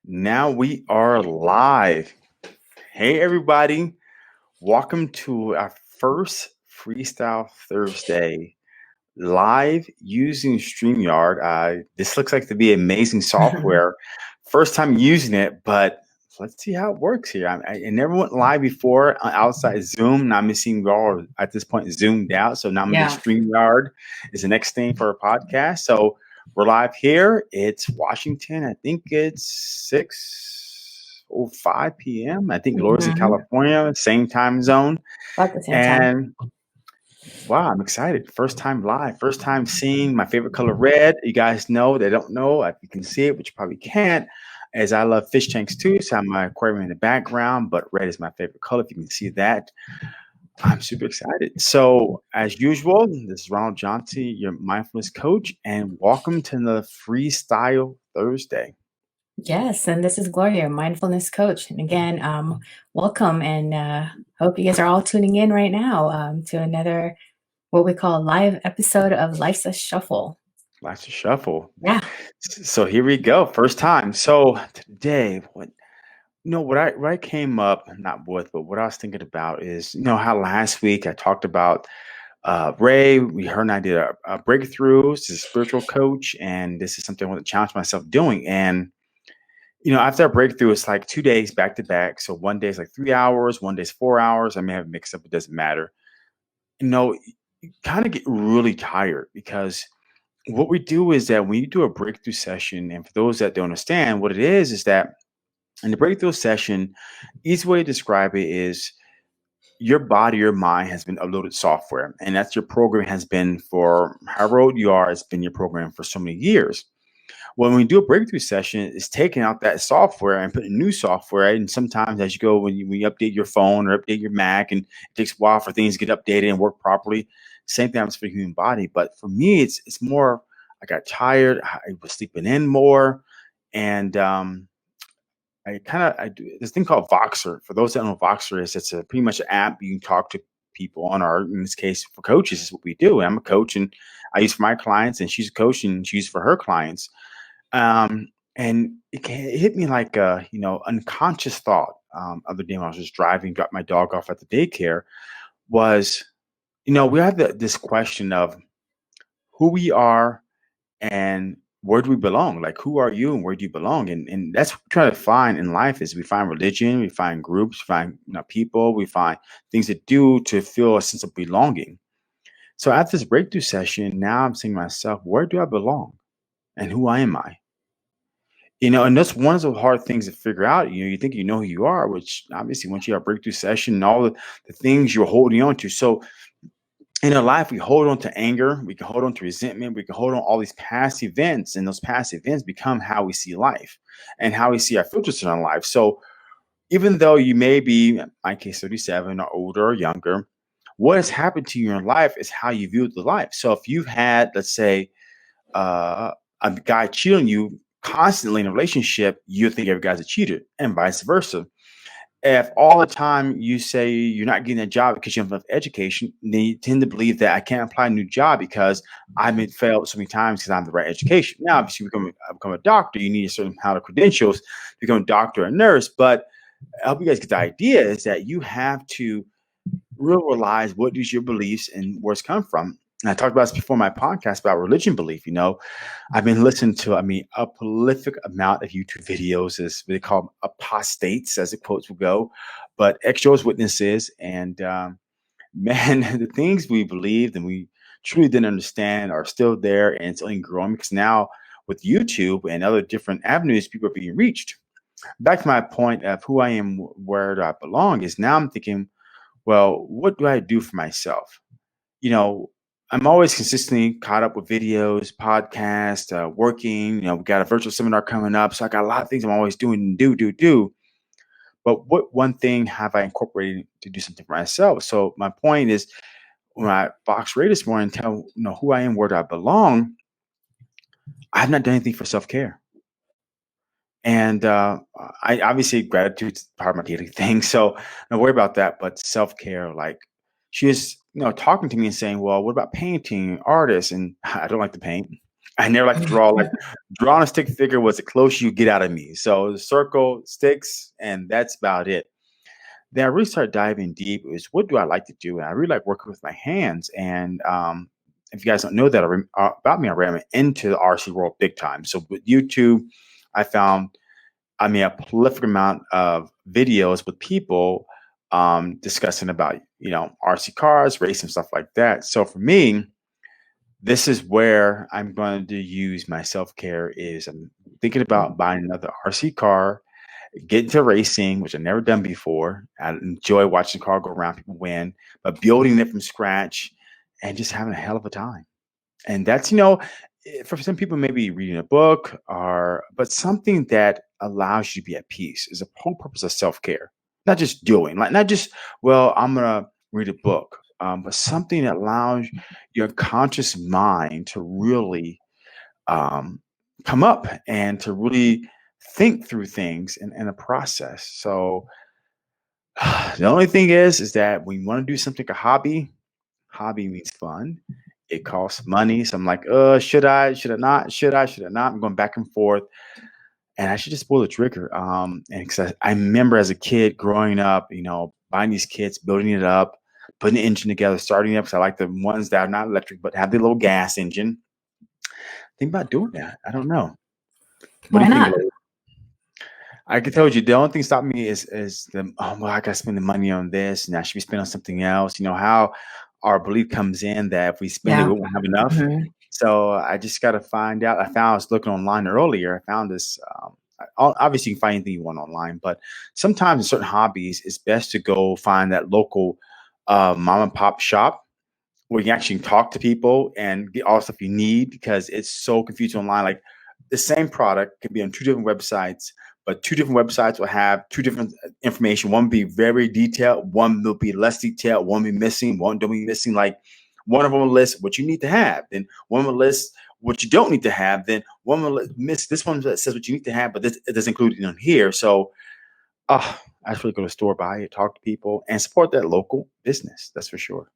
Now we are live. Hey, everybody. Welcome to our first Freestyle Thursday live using StreamYard. This looks like to be amazing software. First time using it, but let's see how it works here. I never went live before outside Zoom. Now I'm seeing we all are at this point zoomed out. So now I'm going to Yeah. StreamYard is the next thing for a podcast. So we're live here. It's Washington. I think it's 6:05 p.m. I think Gloria's in hmm California, same time zone. About the same time. And wow, I'm excited. First time live, first time seeing my favorite color red. You guys know, they don't know, you can see it, but you probably can't, as I love fish tanks too. So I have my aquarium in the background, but red is my favorite color. If you can see that, I'm super excited. So as usual, this is Ronald Johnson, your mindfulness coach, and welcome to another Freestyle Thursday. Yes, and this is Gloria, mindfulness coach. And again, welcome, and hope you guys are all tuning in right now to another what we call live episode of Life's a Shuffle. Life's a shuffle. Yeah. So here we go. First time. So today, what I came up not with, but what I was thinking about is, how last week I talked about Ray. Her and I did a breakthrough. She's a spiritual coach, and this is something I want to challenge myself doing. And after a breakthrough, it's like 2 days back to back. So one day is like 3 hours, one day's 4 hours. I may have mixed up. It doesn't matter. You kind of get really tired because what we do is that when you do a breakthrough session, and for those that don't understand, what it is that in the breakthrough session, easy way to describe it is your body, your mind has been uploaded software, and that's your program has been for however old you are. It's been your program for so many years. When we do a breakthrough session, it's taking out that software and putting new software. And sometimes, as you go, when you update your phone or update your Mac, and it takes a while for things to get updated and work properly. Same thing happens for the human body, but for me, it's more. I got tired. I was sleeping in more, and I do this thing called Voxer. For those that don't know what Voxer is, it's a pretty much an app you can talk to people on. Our in this case for coaches is what we do. And I'm a coach, and I use for my clients, and she's a coach and she uses for her clients. And it hit me like a unconscious thought. Other day when I was just driving, dropped my dog off at the daycare, was we have this question of who we are and where do we belong? Like, who are you and where do you belong? And that's what we try to find in life is we find religion, we find groups, we find people, we find things to do to feel a sense of belonging. So after this breakthrough session, now I'm saying to myself, where do I belong and who am I? And that's one of the hard things to figure out. You think you know who you are, which obviously once you have a breakthrough session and all the things you're holding on to. So in our life, we hold on to anger, we can hold on to resentment, we can hold on all these past events, and those past events become how we see life and how we see our filters in our life. So even though you may be, in my case, 37 or older or younger, what has happened to you in your life is how you view the life. So if you've had, let's say, uh, a guy cheating on you constantly in a relationship, you think every guy's a cheater, and vice versa. If all the time you say you're not getting a job because you have enough education, then you tend to believe that I can't apply a new job because I've been failed so many times because I have the right education. Now, obviously, become a doctor, you need a certain amount of credentials to become a doctor or nurse. But I hope you guys get the idea is that you have to realize what is your beliefs and where it's come from. And I talked about this before in my podcast about religion belief. I've been listening to, a prolific amount of YouTube videos, as they call them apostates, as the quotes will go, but ex-Jehovah's Witnesses. And man, the things we believed and we truly didn't understand are still there, and it's only growing because now with YouTube and other different avenues, people are being reached. Back to my point of who I am, where do I belong, is now I'm thinking, well, what do I do for myself? you know, I'm always consistently caught up with videos, podcasts, working. We got a virtual seminar coming up, so I got a lot of things I'm always doing and do. But what one thing have I incorporated to do something for myself? So my point is, when I box Ray this morning, tell who I am, where do I belong. I have not done anything for self care, and I obviously gratitude's part of my daily thing, so don't worry about that. But self care, like she was, talking to me and saying, "Well, what about painting, artists?" And I don't like to paint. I never like to draw. Like drawing a stick figure was the closest you get out of me. So the circle, sticks, and that's about it. Then I really started diving deep. Is what do I like to do? And I really like working with my hands. And if you guys don't know that about me already, I'm into the RC world big time. So with YouTube, I found a prolific amount of videos with people discussing about RC cars, racing, stuff like that. So for me, this is where I'm going to use my self care. Is I'm thinking about buying another RC car, get into racing, which I've never done before. I enjoy watching the car go around, people win, but building it from scratch and just having a hell of a time. And that's, for some people, maybe reading a book but something that allows you to be at peace is the whole purpose of self care. Not just doing, like, not just, well, I'm going to read a book, but something that allows your conscious mind to really come up and to really think through things in a process. So the only thing is that when you want to do something like a hobby means fun. It costs money. So I'm like, should I? Should I not? Should I? Should I not? I'm going back and forth. And I should just pull the trigger. And because I remember as a kid growing up, buying these kits, building it up, putting the engine together, starting it up. Because I like the ones that are not electric, but have the little gas engine. Think about doing that. I don't know. What do Why you think, not? Gloria? I can tell you the only thing stopping me is well, I gotta spend the money on this and I should be spending on something else. You know how our belief comes in that if we spend it, Yeah. we won't have enough. Mhm. So I just gotta find out. I was looking online earlier. I found this. Obviously, you can find anything you want online, but sometimes in certain hobbies, it's best to go find that local mom and pop shop where you can actually talk to people and get all the stuff you need because it's so confusing online. Like the same product can be on two different websites, but two different websites will have two different information. One will be very detailed, one will be less detailed, one will be missing, one don't be missing. Like one of them will list what you need to have, then one will list what you don't need to have, then one will miss this one that says what you need to have, but this it doesn't include it on here. So I just really go to the store, buy it, talk to people, and support that local business. That's for sure.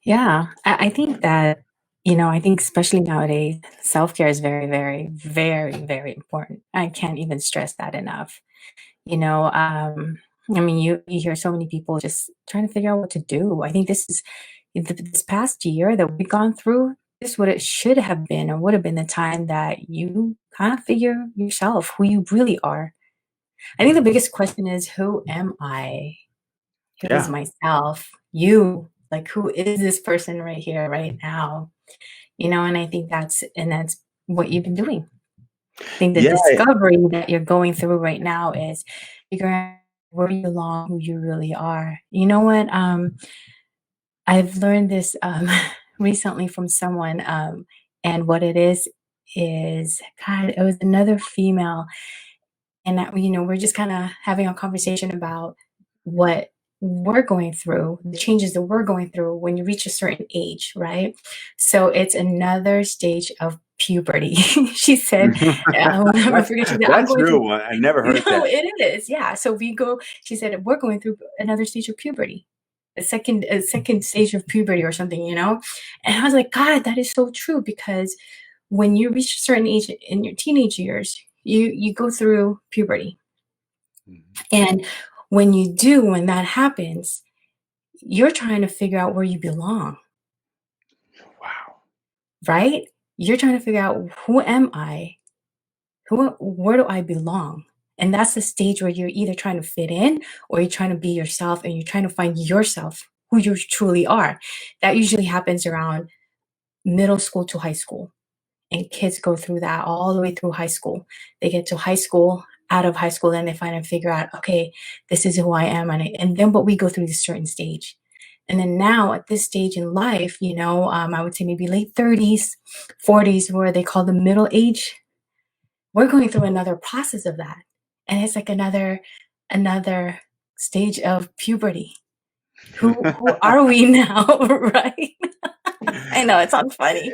Yeah, I think that, I think especially nowadays, self-care is very, very, very, very important. I can't even stress that enough. You know, um, I mean, you hear so many people just trying to figure out what to do. I think this past year that we've gone through, this what it should have been or would have been the time that you kind of figure yourself who you really are. I think the biggest question is, who am I? Who is Yeah. myself? You, like, who is this person right here, right now? And I think that's what you've been doing. I think the Yeah. discovery that you're going through right now is figuring out where you belong, who you really are. You know what? I've learned this recently from someone, and what it is, God, it was another female, and that, we're just kind of having a conversation about what we're going through, the changes that we're going through when you reach a certain age, right? So it's another stage of puberty. She said, I'll never That's forget, she said, I'm that's going real through, one. I never heard no, that. it is, yeah. So she said, we're going through another stage of puberty, a second stage of puberty or something, And I was like, God, that is so true, because when you reach a certain age in your teenage years, you go through puberty. Mhm. And when that happens, you're trying to figure out where you belong, Wow. right? You're trying to figure out, who am I? Where do I belong? And that's the stage where you're either trying to fit in, or you're trying to be yourself, and you're trying to find yourself, who you truly are. That usually happens around middle school to high school. And kids go through that all the way through high school. They get to high school, out of high school, then they finally figure out, okay, this is who I am. And then, but we go through this certain stage. And then now at this stage in life, I would say maybe late 30s, 40s, where they call the middle age, we're going through another process of that. And it's like another stage of puberty. Who are we now, right? I know it sounds funny.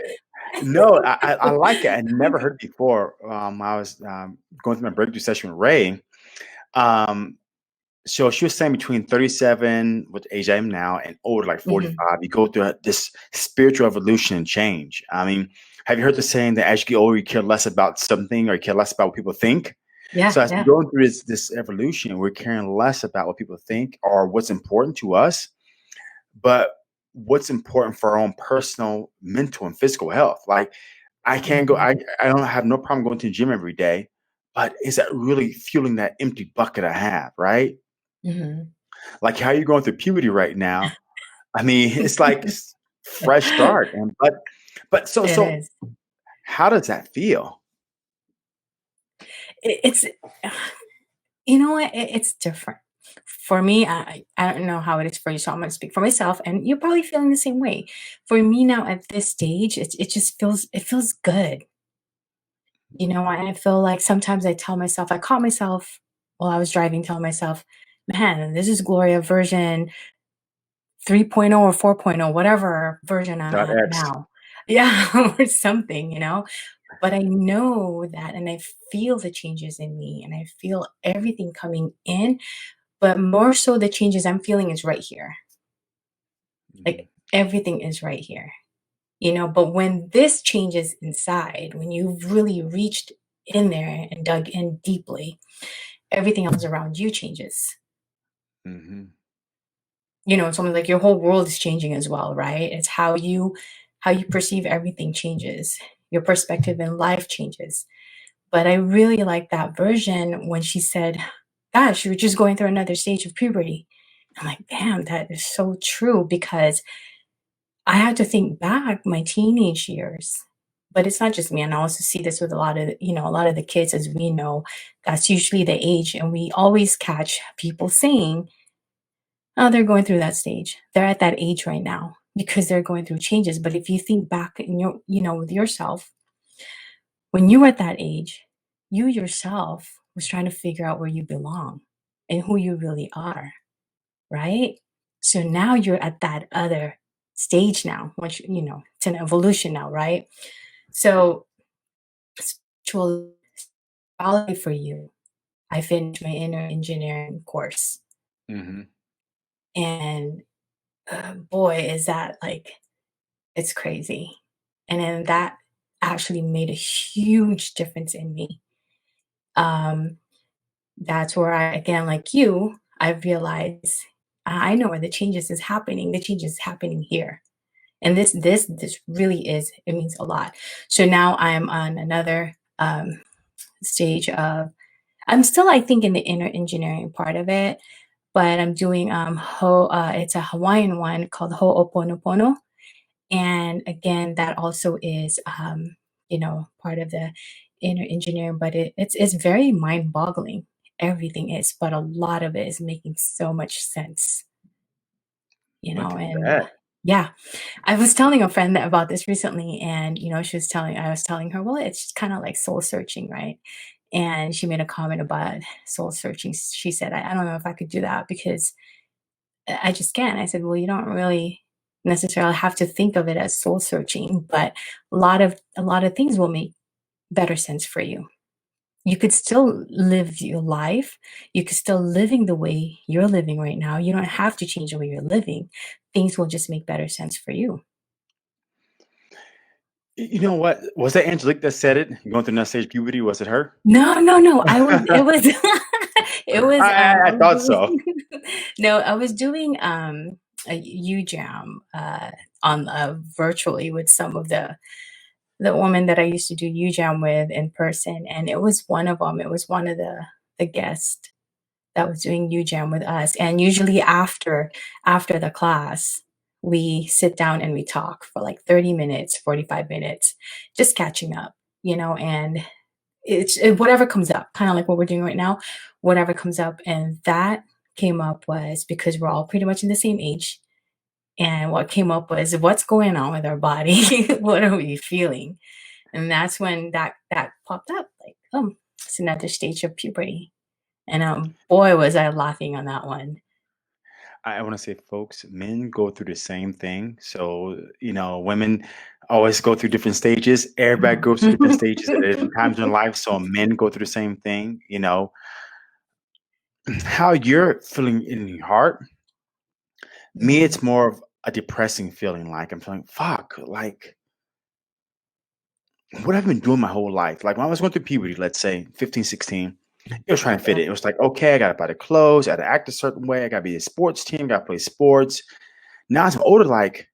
No, I like it. I never heard it before. I was going through my breakthrough session with Ray. Um, So she was saying between 37, which age I am now, and older, like Mhm. 45, you go through this spiritual evolution and change. I mean, have you heard the saying that as you get older, you care less about something or you care less about what people think? Yeah, So as yeah. we're going through this evolution, we're caring less about what people think or what's important to us, but what's important for our own personal, mental, and physical health. Like I can't go, Mhm. I don't have no problem going to the gym every day, but is that really fueling that empty bucket I have, right? Mhm. Like how you're going through puberty right now. I mean, it's like fresh start. And but It so is. how does that feel? It's you know what? It's different. For me, I don't know how it is for you, so I'm gonna speak for myself, and you're probably feeling the same way. For me now at this stage, it just feels good. You know, and I feel like sometimes I caught myself while I was driving telling myself, "Man, this is Gloria version 3.0 or 4.0, whatever version I'm Dot at X. now." Yeah, or something, you know? But I know that and I feel the changes in me and I feel everything coming in, but more so the changes I'm feeling is right here. Mhm, Like everything is right here. You know, but when this changes inside, when you've really reached in there and dug in deeply, everything else around you changes. mhm. You know, it's almost like your whole world is changing as well, right? It's how you perceive everything changes. Your perspective in life changes. But I really like that version when she said, "Gosh, you were just going through another stage of puberty." I'm like, "Damn, that is so true," because I had to think back my teenage years. But it's not just me, and I also see this with a lot of the kids as we know, that's usually the age, and we always catch people saying, "Oh, they're going through that stage. They're at that age right now because they're going through changes." But if you think back in with yourself, when you were at that age, you yourself was trying to figure out where you belong and who you really are, right? So now you're at that other stage now, which, it's an evolution now, right? So spiritual quality for you. I finished my inner engineering course. Mhm. And boy, is that like, it's crazy. And then that actually made a huge difference in me. Um, that's where I, again, like you, I realized I know where the changes is happening. The change is happening here. And this really is, it means a lot. So now I'm on another stage of, I'm still, I think, in the inner engineering part of it, but I'm doing it's a Hawaiian one called Ho'oponopono. And again, that also is part of the inner engineering, but it's very mind-boggling. Everything is, but a lot of it is making so much sense, Look at and that. yeah. I was telling a friend about this recently, and I was telling her, well, it's kind of like soul searching, right? And she made a comment about soul searching. She said, I don't know if I could do that because I just can't. I said, well, you don't really necessarily have to think of it as soul searching, but a lot of things will make better sense for you. You could still live your life. You could still living the way you're living right now. You don't have to change the way you're living. Things will just make better sense for you. You know what? Was that Angelique that said it? Going through that stage of puberty, was it her? No, no, no. It was it was I I was thought doing so. no, I was doing a jam on virtually with some of the women that I used to do jam with in person, and it was one of them. It was one of the guests that was doing jam with us. And usually after the class, we sit down and we talk for like 30 minutes, 45 minutes, just catching up, and whatever comes up, kind of like what we're doing right now, whatever comes up. And that came up was because we're all pretty much in the same age. And what came up was what's going on with our body? What are we feeling? And that's when that popped up like, it's another stage of puberty. And boy, was I laughing on that one. I want to say, folks, men go through the same thing. So, women always go through different stages. Everybody Mhm. goes through different stages at different times in life. So men go through the same thing. how you're feeling in your heart. Me, Mhm. it's more of a depressing feeling. Like I'm feeling, fuck, like what I've been doing my whole life. Like when I was going through puberty, let's say 15, 16, it was trying to fit Yeah. it. It was like, okay, I got to buy the clothes, I got to act a certain way, I got to be a sports team, got to play sports. Now as I'm older, like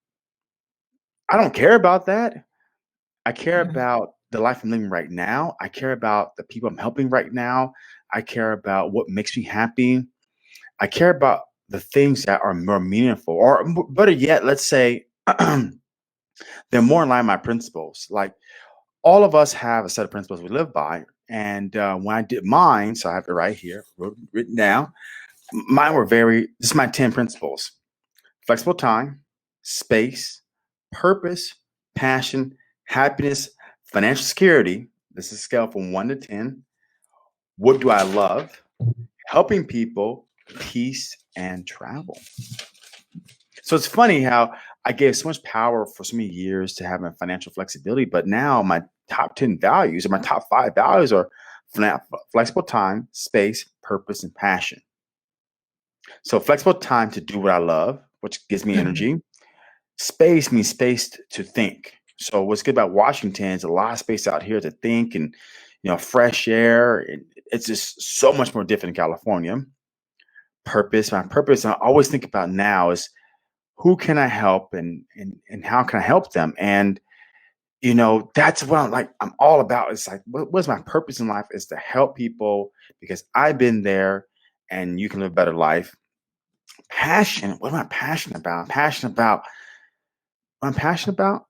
I don't care about that. I care Mhm. about the life I'm living right now. I care about the people I'm helping right now. I care about what makes me happy. I care about the things that are more meaningful, or better yet, let's say they're more in line with my principles. Like all of us have a set of principles we live by. And when I did mine, so I have it right here written down, mine were this is my 10 principles: flexible time, space, purpose, passion, happiness, financial security. This is a scale from 1 to 10. What do I love? Helping people, peace, and travel. So it's funny how I gave so much power for so many years to having financial flexibility, but now my top 10 values or my top 5 values are flexible time, space, purpose, and passion. So flexible time to do what I love, which gives me Mhm. energy. Space means space to think. So what's good about Washington is a lot of space out here to think and fresh air. And it's just so much more different in California. Purpose, my purpose I always think about now is who can I help and how can I help them? And that's what I'm all about. It's like what's my purpose in life is to help people because I've been there and you can live a better life. Passion, what am I passionate about? I'm passionate about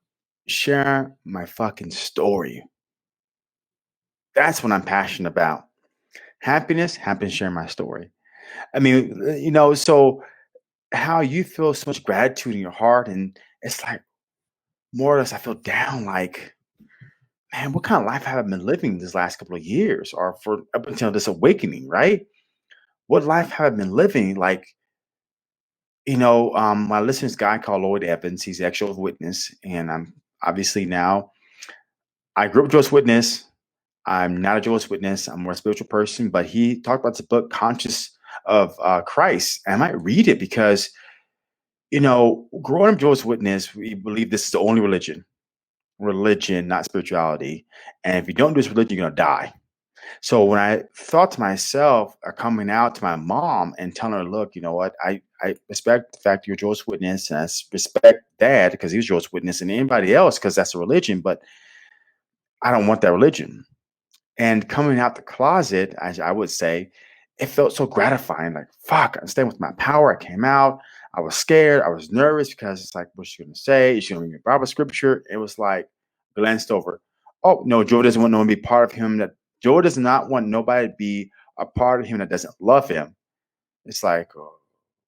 sharing my fucking story. That's what I'm passionate about. Happiness, sharing my story. I mean, so how you feel so much gratitude in your heart, and it's like more or less I feel down like, man, what kind of life have I been living these last couple of years or for up until this awakening, right? What life have I been living? Like, my listeners guy called Lloyd Evans, he's the actual witness, and I'm obviously now I grew up with Jehovah's Witness. I'm not a Jehovah's Witness. I'm more a spiritual person, but he talked about the book Conscious of Christ. And I might read it because, growing up Jehovah's Witness, we believe this is the only religion, not spirituality. And if you don't do this religion, you're going to die. So when I thought to myself, coming out to my mom and telling her, look, you know what, I respect the fact you're Jehovah's Witness, and I respect dad because he was Jehovah's Witness, and anybody else because that's a religion, but I don't want that religion. And coming out the closet, as I would say, it felt so gratifying. Like, fuck, I'm staying with my power. I came out. I was scared. I was nervous because it's like, what's she going to say? Is she going to read Bible scripture? It was like glanced over. Oh, no, Joe doesn't want no one to be part of him. That Joe does not want nobody to be a part of him that doesn't love him. It's like,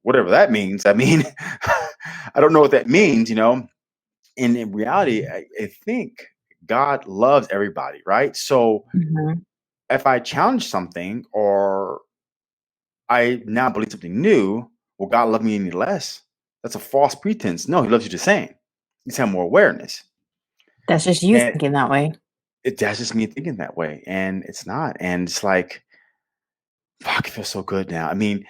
whatever that means. I mean, I don't know what that means, And in reality, I think God loves everybody, right? So Mhm. if I challenge something or I now believe something new, will God love me any less? That's a false pretense. No, he loves you the same. He's have more awareness. That's just you And thinking that way. that's just me thinking that way. And it's not. And it's like, fuck, it feels so good now. I mean,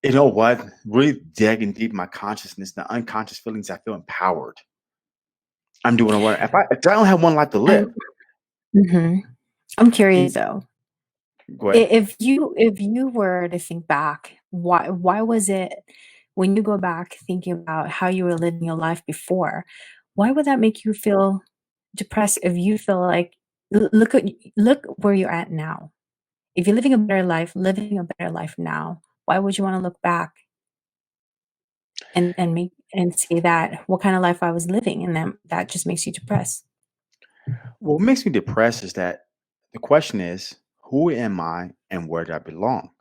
you know what? Really digging deep in my consciousness, the unconscious feelings, I feel empowered. I'm doing what if I don't have one life to live, And mhm. I'm can curious though. go ahead. If you were to think back, why was it when you go back thinking about how you were living your life before, why would that make you feel depressed if you feel like look where you're at now. If you're living a better life now, why would you want to look back and make and say that what kind of life I was living and then that just makes you depressed. What makes me depressed is that the question is, who am I and where do I belong?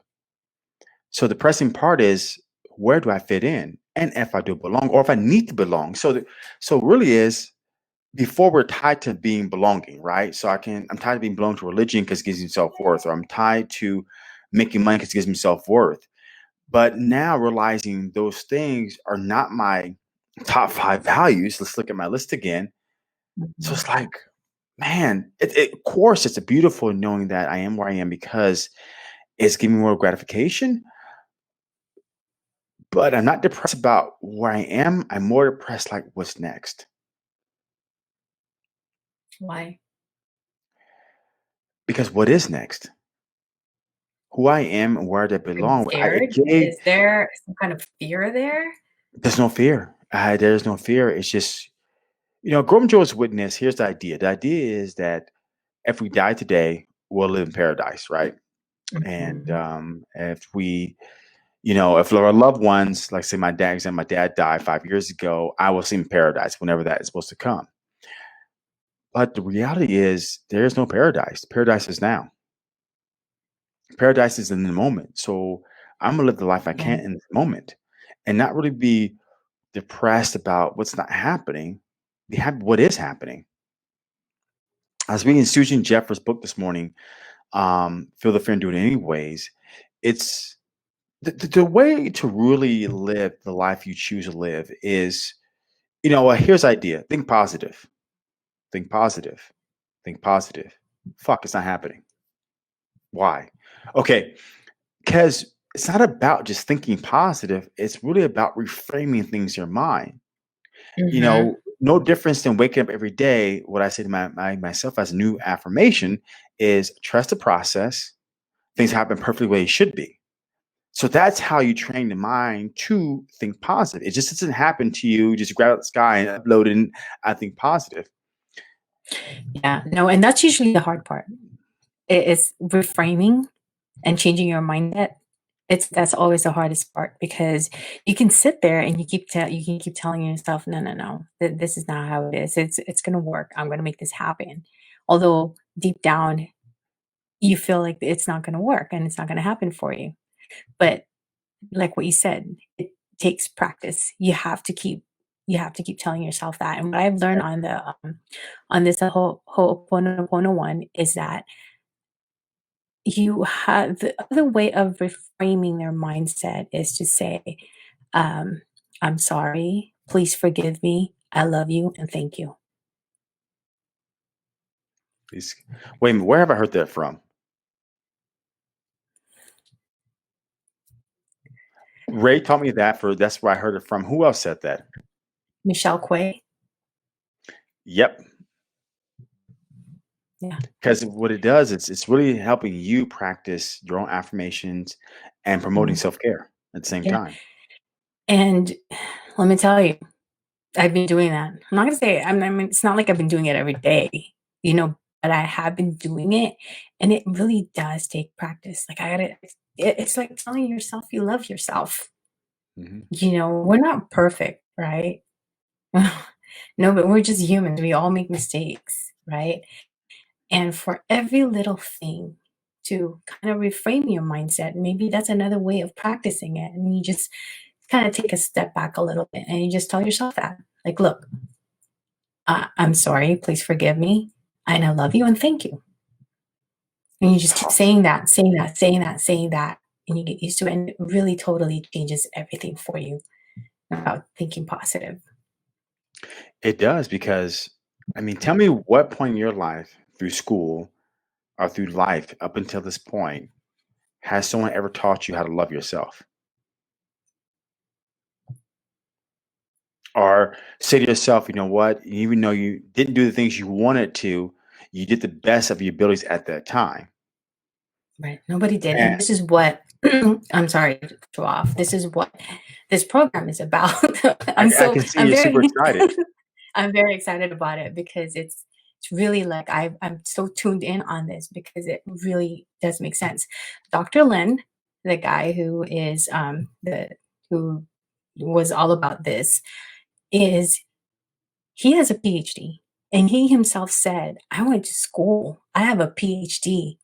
So the pressing part is, where do I fit in? And if I do belong or if I need to belong. So really is before we're tied to being belonging, right? So I'm tied to being belonging to religion because it gives me self-worth, or I'm tied to making money because it gives me self-worth. But now realizing those things are not my top 5 values. Let's look at my list again. So Mhm. it's like, man, of course it's a beautiful knowing that I am where I am because it's giving me more gratification. but I'm not depressed about where I am. I'm more depressed like what's next. Why? Because what is next? Who I am and where I Are you belong. It scared? gave Is there some kind of fear there? there's no fear. There's no fear. It's just, growing Joe's witness. Here's the idea. The idea is that if we die today, we'll live in paradise, right? And Mhm. if we, if our loved ones, like say my dad, and my dad died 5 years ago, I will see in paradise whenever that is supposed to come. But the reality is, there is no paradise. Paradise is now. Paradise is in the moment. So I'm gonna live the life I Yeah. can in this moment, and not really be depressed about what's not happening. Be happy what is happening. I was reading Susan Jeffers' book this morning. Feel the fear and do it anyways. It's the way to really live the life you choose to live is, here's the idea. Think positive. Think positive. Think positive. Fuck, it's not happening. Why? Okay, because it's not about just thinking positive. It's really about reframing things in your mind. Mhm. No difference than waking up every day. What I say to myself as a new affirmation is trust the process. Things happen perfectly the way it should be. So that's how you train the mind to think positive. It just doesn't happen to you. Just grab out the sky and upload it and I think positive. Yeah, no, and that's usually the hard part. It is reframing and changing your mindset. That's always the hardest part because you can sit there and you can keep telling yourself, "No, no, no, this is not how it is. It's gonna work. I'm gonna make this happen." Although deep down you feel like it's not gonna work and it's not gonna happen for you. But like what you said, it takes practice. You have to keep telling yourself that. And what I've learned on this whole Ho'oponopono one is that you have the other way of reframing their mindset is to say, um, I'm sorry, please forgive me, I love you, and thank you. Please, wait a minute, where have I heard that from? Ray taught me that that's where I heard it from. Who else said that? Michelle Quay. Yep. Yeah. Because what it does, it's really helping you practice your own affirmations and promoting Mhm. self-care at the same Yeah. time. And let me tell you, I've been doing that. I'm not gonna say I mean, it's not like I've been doing it every day, but I have been doing it, and it really does take practice. Like I gotta, it's like telling yourself you love yourself. Mhm. We're not perfect, right? No, but we're just humans. We all make mistakes, right? And for every little thing to kind of reframe your mindset, maybe that's another way of practicing it. And you just kind of take a step back a little bit and you just tell yourself that, like, look, I'm sorry, please forgive me, and I love you and thank you. And you just keep Awesome. saying that, saying that, saying that, saying that, and you get used to it. And it really totally changes everything for you about thinking positive. It does because, I mean, tell me what point in your life through school or through life up until this point has someone ever taught you how to love yourself? Or say to yourself, you know what, even though you didn't do the things you wanted to, you did the best of your abilities at that time. Right. Nobody did. And And this is what I'm sorry to cut you off. This is what this program is about. I can see I'm you're super very excited. I'm very excited about it because it's really like I'm so tuned in on this because it really does make sense. Dr. Lin, the guy the who was all about this, is he has a PhD. And he himself said, I went to school. I have a PhD.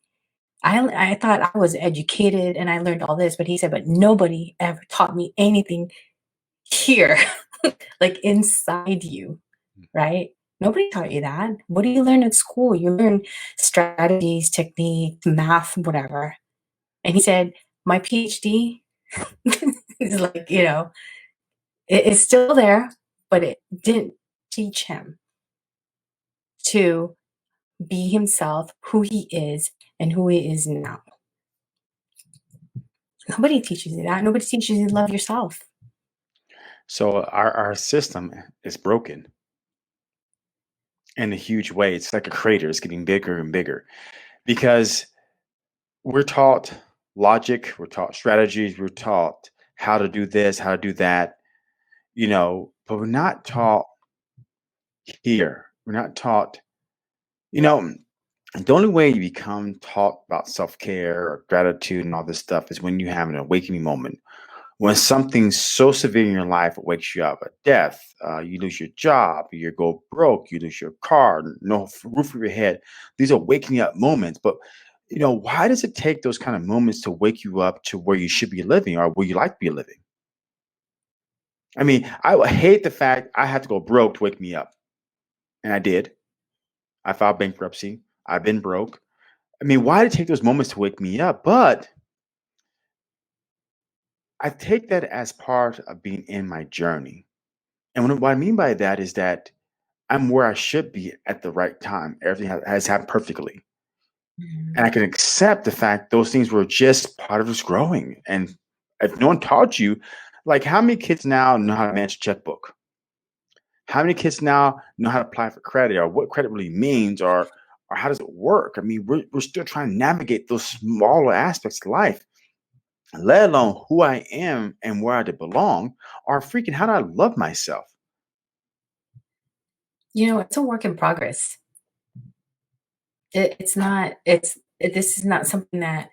I thought I was educated and I learned all this, but he said, "But nobody ever taught me anything here, like inside you, right? Nobody taught you that. What do you learn at school? You learn strategies, techniques, math, whatever." And he said, "My PhD is like, it's still there, but it didn't teach him to be himself, who he is, and who he is now." Nobody teaches you that. Nobody teaches you to love yourself. So our system is broken in a huge way. It's like a crater. It's getting bigger and bigger because we're taught logic, we're taught strategies, we're taught how to do this, how to do that, but we're not taught here. We're not taught, you know, the only way you become taught about self care or gratitude and all this stuff is when you have an awakening moment. When something so severe in your life wakes you up, a death, you lose your job, you go broke, you lose your car, no roof over your head. These are waking up moments. But why does it take those kind of moments to wake you up to where you should be living or where you like to be living? I mean, I would hate the fact I had to go broke to wake me up. And I did. I filed bankruptcy. I've been broke. I mean, why did it take those moments to wake me up? But I take that as part of being in my journey. And what I mean by that is that I'm where I should be at the right time. Everything has happened perfectly. And I Mhm. can accept the fact those things were just part of us growing. And if no one taught you, like how many kids now know how to manage a checkbook? How many kids now know how to apply for credit or what credit really means or how does it work? I mean, we're still trying to navigate those smaller aspects of life, let alone who I am and where I belong, or freaking how do I love myself? It's a work in progress. It's not, this is not something that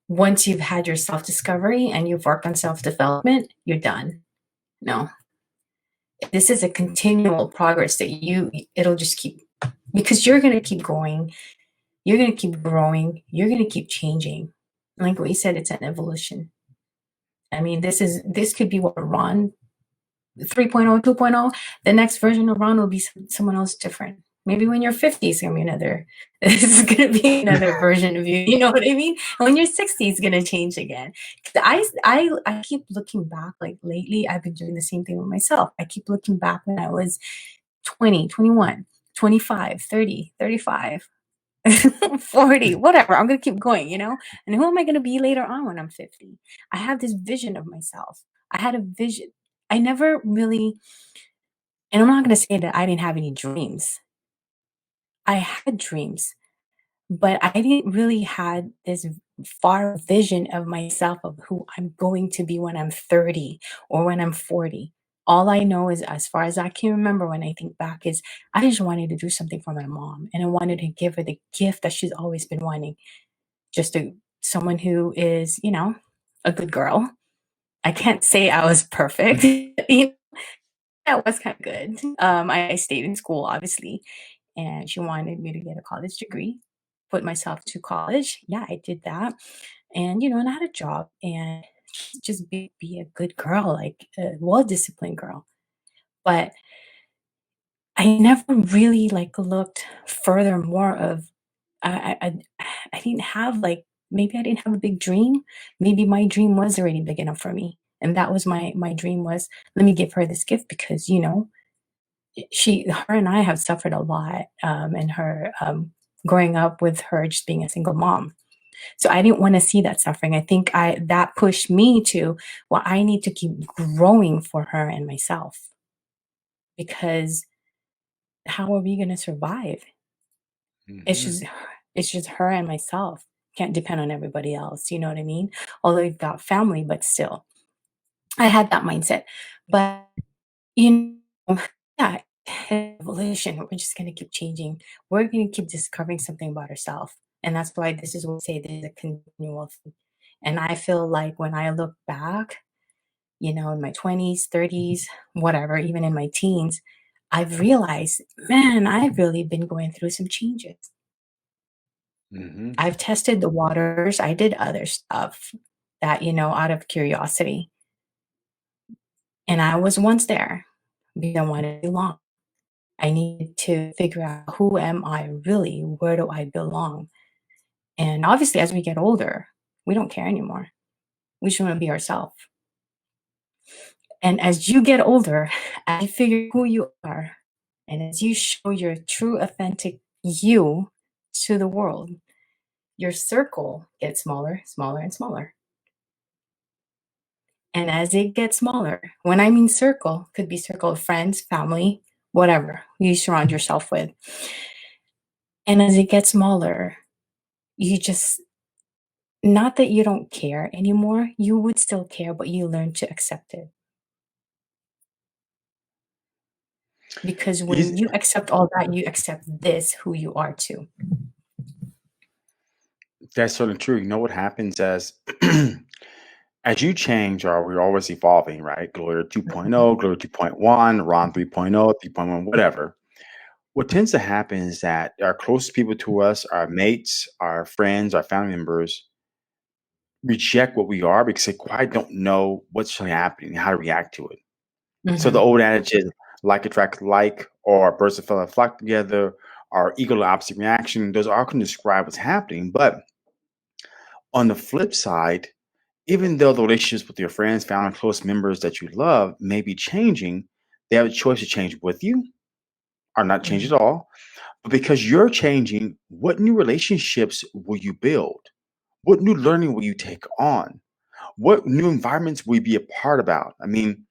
once you've had your self discovery and you've worked on self development, you're done. No, this is a continual progress that it'll just keep, because you're going to keep going, you're going to keep growing, you're going to keep changing. Like what you said, it's an evolution. I mean, this could be what Ron 3.0, 2.0. The next version of Ron will be someone else different. Maybe when you're 50, it's gonna be another. This is gonna be another version of you. You know what I mean? And when you're 60, it's gonna change again. 'Cause I keep looking back. Like lately, I've been doing the same thing with myself. I keep looking back when I was 20, 21, 25, 30, 35. 40, whatever. I'm gonna keep going, And who am I gonna be later on when I'm 50? I have this vision of myself. I had a vision. I never really, and I'm not gonna say that I didn't have any dreams. I had dreams, but I didn't really had this far vision of myself of who I'm going to be when I'm 30 or when I'm 40. All I know is as far as I can remember when I think back is I just wanted to do something for my mom and I wanted to give her the gift that she's always been wanting. Just someone who is, a good girl. I can't say I was perfect. That was kind of good. I stayed in school, obviously, and she wanted me to get a college degree, put myself to college. Yeah, I did that, and I had a job, and just be a good girl, like a well disciplined girl. But I never really like looked further more of I didn't have like maybe I didn't have a big dream. Maybe my dream was already big enough for me. And that was my dream was let me give her this gift because her and I have suffered a lot in her growing up with her just being a single mom. So I didn't want to see that suffering. I think I that pushed me to well, I need to keep growing for her and myself because how are we going to survive? It's Hmm. just it's just her and myself. Can't depend on everybody else, you know what I mean? Although you've got family, but still. I had that mindset. But you know, yeah, evolution. We're just gonna keep changing. We're gonna keep discovering something about ourselves. And that's why this is what we say this is a continual thing. And I feel like when I look back, in my 20s, 30s, whatever, even in my teens, I've realized, man, I've really been going through some changes. Hmm. I've tested the waters. I did other stuff that, out of curiosity. And I was once there because I wanted to belong. I needed to figure out who am I really? Where do I belong? And obviously, as we get older, we don't care anymore. We just want to be ourselves. And as you get older, as you figure who you are, and as you show your true, authentic you to the world, your circle gets smaller, smaller, and smaller. And as it gets smaller, when I mean circle, could be circle of friends, family, whatever you surround yourself with. And as it gets smaller, you just, not that you don't care anymore, you would still care, but you learn to accept it. Because when Is you accept all that, you accept this, who you are too. that's certainly true. You know what happens as as you change, or we're always evolving, right? Gloria 2.0, Gloria 2.1, Ron 3.0, 3.1, whatever. What tends to happen is that our closest people to us, our mates, our friends, our family members, reject what we are because they quite don't know what's really happening, how to react to it. So the Mhm. old adage is like attract like, or birds of feather flock together, or equal to opposite reaction. Those all can describe what's happening. But on the flip side, even though the relationships with your friends, family, close members that you love may be changing, they have a choice to change with you or not change at Mhm. all. But because you're changing, what new relationships will you build? What new learning will you take on? What new environments will you be a part about? I mean,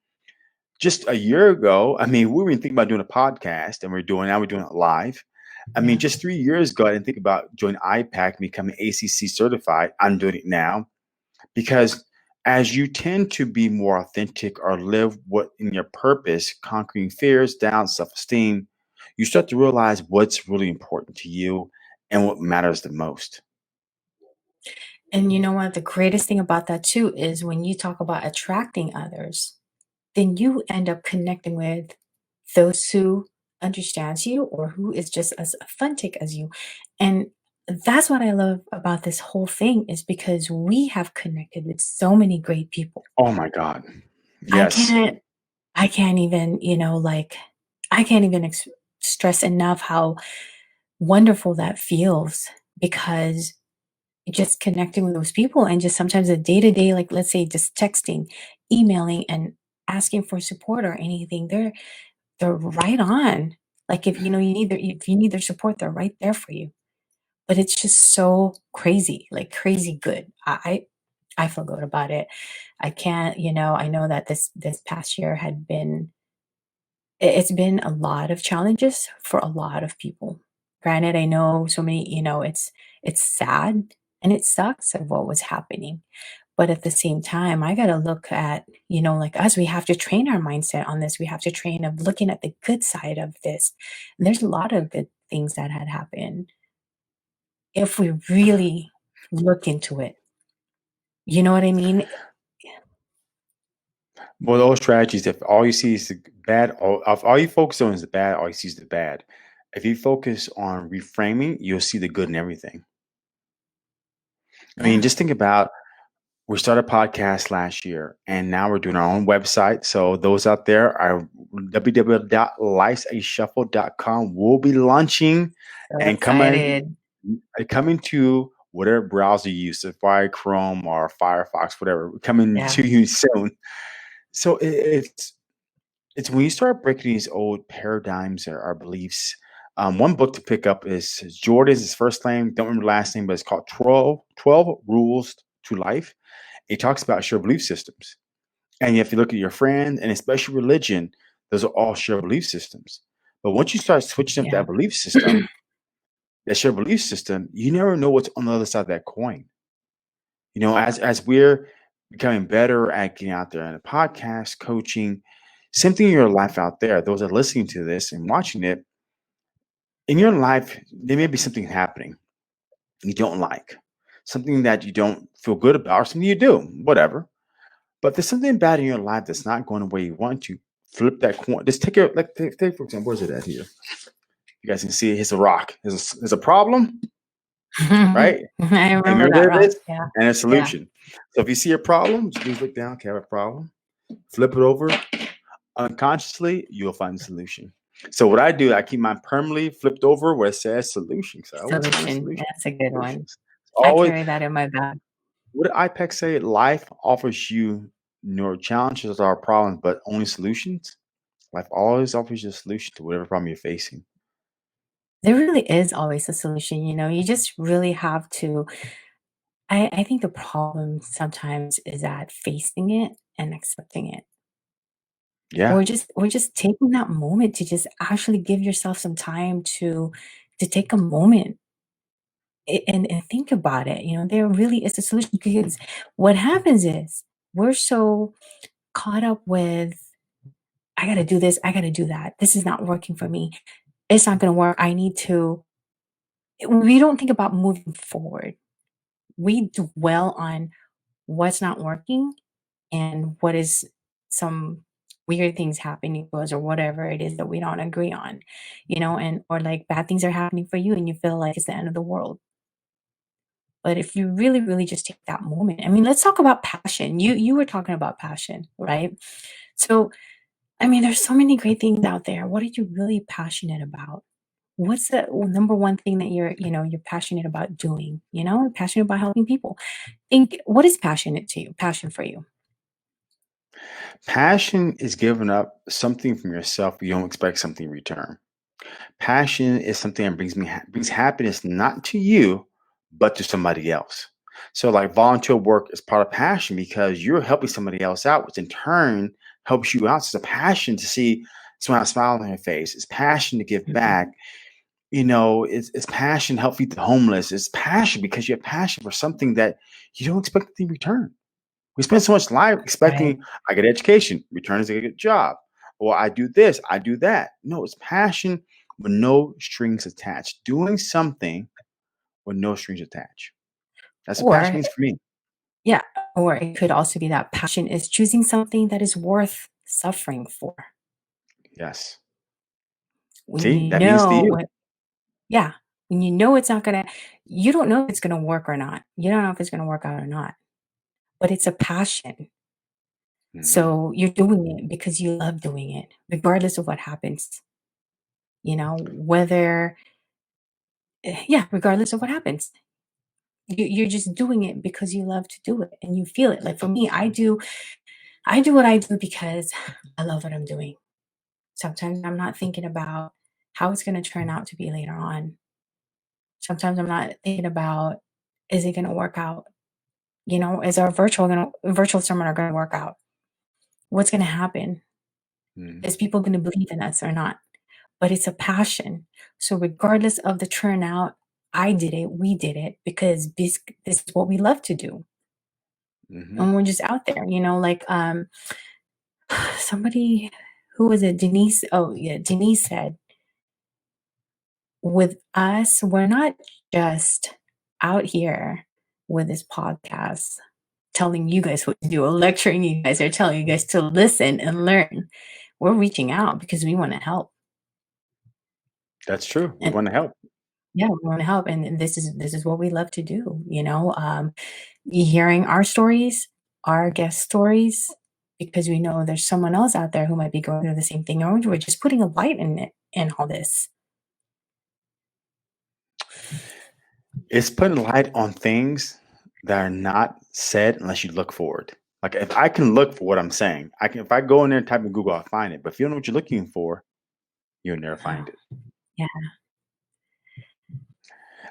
just a year ago, I mean, we were even thinking about doing a podcast and now we're doing it live. I mean, Yeah. just 3 years ago, I didn't think about joining IPAC and becoming ACC certified. I'm doing it now because as you tend to be more authentic or live what in your purpose, conquering fears, doubts, self-esteem, you start to realize what's really important to you and what matters the most. And you know what? The greatest thing about that too is when you talk about attracting others, then you end up connecting with those who understands you or who is just as authentic as you. And that's what I love about this whole thing is because we have connected with so many great people. Oh my God. I Yes. can't I can't even, like I can't even stress enough how wonderful that feels because just connecting with those people and just sometimes the day to day, like let's say just texting, emailing, and asking for support or anything, they're right on. Like if you need their support, they're right there for you. But it's just so crazy, like crazy good. I feel good about it. I can't, I know that this past year had been it's been a lot of challenges for a lot of people. Granted, I know so many, it's sad and it sucks of what was happening. But at the same time, I gotta look at, like us, we have to train our mindset on this. We have to train of looking at the good side of this. And there's a lot of good things that had happened if we really look into it. You know what I mean? Well, those strategies, if all you see is the bad, or if all you focus on is the bad, all you see is the bad. If you focus on reframing, you'll see the good in everything. I mean, Yeah. just think about we started a podcast last year and now we're doing our own website. So those out there are www.lifeashuffle.com. We'll be launching So and excited. coming to whatever browser you use, Safari, Chrome, or Firefox, whatever, coming Yeah. to you soon. So it's when you start breaking these old paradigms or beliefs. One book to pick up is Jordan's his first name. Don't remember the last name, but it's called 12 Rules to Life. It talks about shared belief systems. And if you look at your friend and especially religion, those are all shared belief systems. But once you start switching up Yeah. that shared belief system, you never know what's on the other side of that coin. You know, as we're becoming better at getting out there in a podcast, coaching, something in your life out there, those that are listening to this and watching it, in your life, there may be something happening you don't like, something that you don't feel good about, or something you do, whatever. But there's something bad in your life that's not going the way you want to. Flip that coin. Just take it, like take for example, where's it at here? You guys can see it. It's a rock. There's a problem, right? I And remember there that there it rock. is, Yeah. and a Yeah. solution. So if you see a problem, just please look down. Okay, I have a problem. Flip it over. Unconsciously, you'll find the solution. So what I do, I keep mine permanently flipped over where it says solution. So I always find a Solution. solution. That's a good one. Solutions. I Always. carry that in my bag. What did IPEC say? Life offers you no challenges or problems, but only solutions. Life always offers you a solution to whatever problem you're facing. There really is always a solution, you just really have to I think the problem sometimes is at facing it. and accepting it. Yeah. Or just taking that moment to just actually give yourself some time to take a moment and think about it. There really is a solution, because what happens is we're so caught up with, I got to do this, I got to do that. This is not working for me. It's not going to work. I need to. We don't think about moving forward. We dwell on what's not working and what is some weird things happening to us, or whatever it is that we don't agree on, and or like bad things are happening for you and you feel like it's the end of the world. But if you really, really just take that moment, I mean, let's talk about passion. You were talking about passion, right? So, I mean, there's so many great things out there. What are you really passionate about? What's the number one thing that you're passionate about doing? Passionate about helping people. Think, what is passionate to you? Passion for you? Passion is giving up something from yourself, but you don't expect something in return. Passion is something that brings happiness not to you, but to somebody else. So, like volunteer work is part of passion because you're helping somebody else out, which in turn helps you out. So it's a passion to see someone smile on their face. It's passion to give Mhm. back. It's passion to help feed the homeless. It's passion because you have passion for something that you don't expect in return. We spend so much life Right. expecting I get education, return is I get a job, or I do this, I do that. No, it's passion with no strings attached. Doing something with no strings attached. That's what passion Or means for me. yeah, or it could also be that passion is choosing something that is worth suffering for. Yes. When See, you that means to know you. what Yeah, when you know it's not gonna you don't know if it's gonna work or not. You don't know if it's gonna work out or not, but it's a passion. Mhm, So you're doing it because you love doing it, regardless of what happens, whether yeah, regardless of what happens. You're just doing it because you love to do it and you feel it. Like for me, I do what I do because I love what I'm doing. Sometimes I'm not thinking about how it's gonna turn out to be later on. Sometimes I'm not thinking about, is it gonna work out? Is our virtual seminar gonna work out? What's gonna happen? mhm, Is people gonna believe in us or not? But it's a passion. So regardless of the turnout, I did it, we did it because this is what we love to do. mhm. And we're just out there, like somebody, who was it? Denise. Oh yeah, Denise said, with us, we're not just out here with this podcast telling you guys what to do or lecturing you guys or telling you guys to listen and learn. We're reaching out because we want to help. That's true. We And want to help. yeah, we want to help. And this is what we love to do. Hearing our stories, our guest stories, because we know there's someone else out there who might be going through the same thing, or we're just putting a light in it in all this. It's putting light on things that are not said unless you look for it. Like if I can look for what I'm saying, I can if I go in there and type in Google, I'll find it. But if you don't know what you're looking for, you'll never Oh, find it. yeah.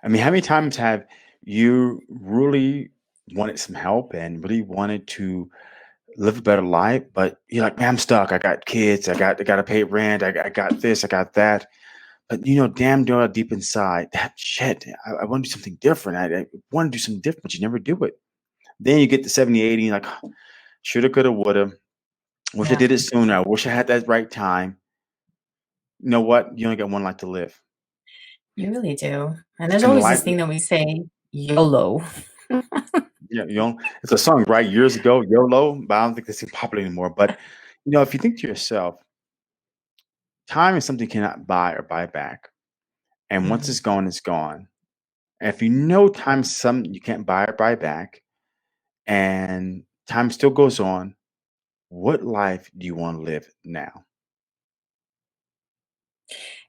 I mean, how many times have you really wanted some help and really wanted to live a better life, but you're like, man, I'm stuck. I got kids. I got to pay rent. I got this. I got that. But damn darn deep inside, that shit. I want to do something different. I want to do something different, but you never do it. Then you get to 70, 80, and you're like, shoulda, coulda, woulda. Wish I Yeah, did it sooner. I wish I had that right time. You know what? You only got one life to live. you really do. And there's Spend the always life. this thing that we say, YOLO. It's a song, right? Years ago, YOLO, but I don't think that's popular anymore. But if you think to yourself, time is something you cannot buy or buy back. And once Mhm. it's gone, it's gone. And if you know time's something you can't buy or buy back, and time still goes on, what life do you want to live now?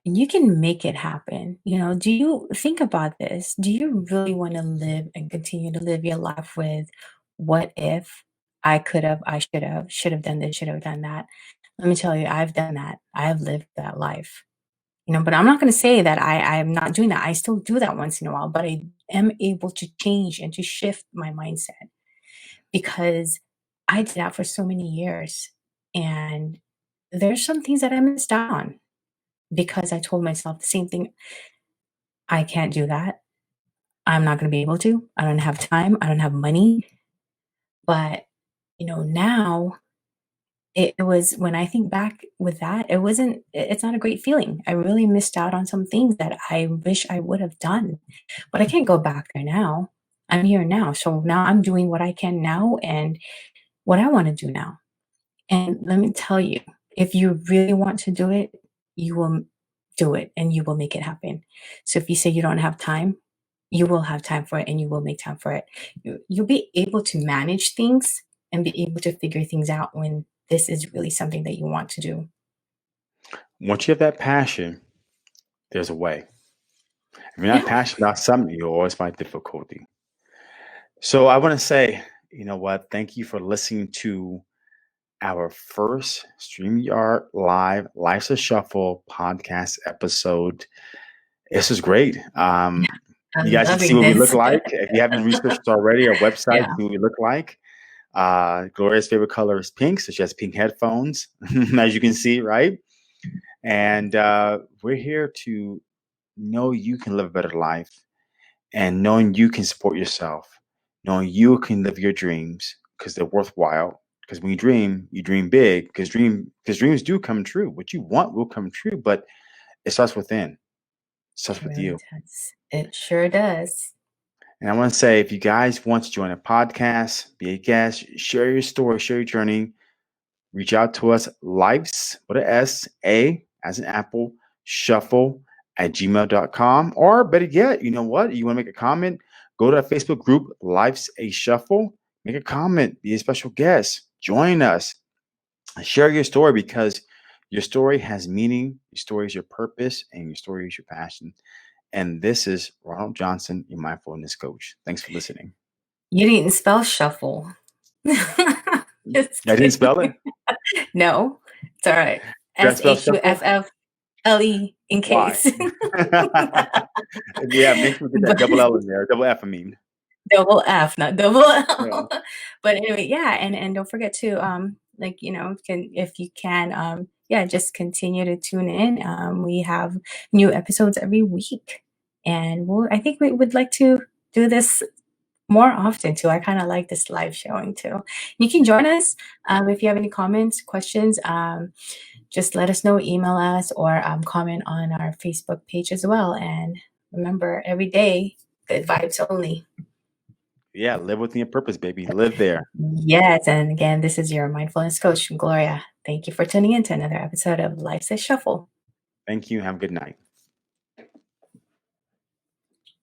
And you can make it happen. Do you think about this? Do you really want to live and continue to live your life with, what if I could have, I should have done this, should have done that? Let me tell you, I've done that. I have lived that life. But I'm not going to say that I'm not doing that. I still do that once in a while, but I am able to change and to shift my mindset, because I did that for so many years. And there's some things that I missed out on because I told myself the same thing. I can't do that. I'm not going to be able to. I don't have time. I don't have money. But, now it was when I think back with that, it's not a great feeling. I really missed out on some things that I wish I would have done, but I can't go back there now. I'm here now. So now I'm doing what I can now and what I want to do now. And let me tell you, if you really want to do it, you will do it and you will make it happen. So if you say you don't have time, you will have time for it and you will make time for it. You'll be able to manage things and be able to figure things out when this is really something that you want to do. Once you have that passion, there's a way. If you're not Yeah. passionate about something, you'll always find difficulty. So I want to say, you know what? Thank you for listening to our first StreamYard Live Life's a Shuffle podcast episode. This was great. You I'm guys can see loving what we look this. like. If you haven't researched already, our website, Yeah. see what we look like. Gloria's favorite color is pink, so she has pink headphones, as you can see, right? And we're here to know you can live a better life and knowing you can support yourself, knowing you can live your dreams because they're worthwhile. Because when you dream big. Because dreams do come true. What you want will come true, but it starts within. It starts It with really you. does. It sure does. And I want to say, if you guys want to join a podcast, be a guest, share your story, share your journey, reach out to us, life's with a S, A as an apple, shuffle at gmail.com. Or better yet, you know what? You want to make a comment? Go to our Facebook group, Life's a Shuffle. Make a comment, be a special guest, join us, share your story because your story has meaning, your story is your purpose, and your story is your passion. And this is Ronald Johnson, your mindfulness coach. Thanks for listening. You didn't spell shuffle. Just I didn't spell it. kidding. No, it's all right. Did I spell shuffle? SHUFFLE in Why? case. Yeah, make sure we get that But double L in there, double F, I mean. double F, not double Yeah. L. But anyway, yeah, and don't forget to can if you can yeah, just continue to tune in. We have new episodes every week. And I think we would like to do this more often too. I kind of like this live showing too. You can join us if you have any comments, questions. Just let us know, email us, or comment on our Facebook page as well. And remember, every day, good vibes only. Yeah, live within your purpose, baby. Live there. Yes. And again, this is your mindfulness coach, Gloria. Thank you for tuning in to another episode of Life's a Shuffle. Thank you. Have a good night.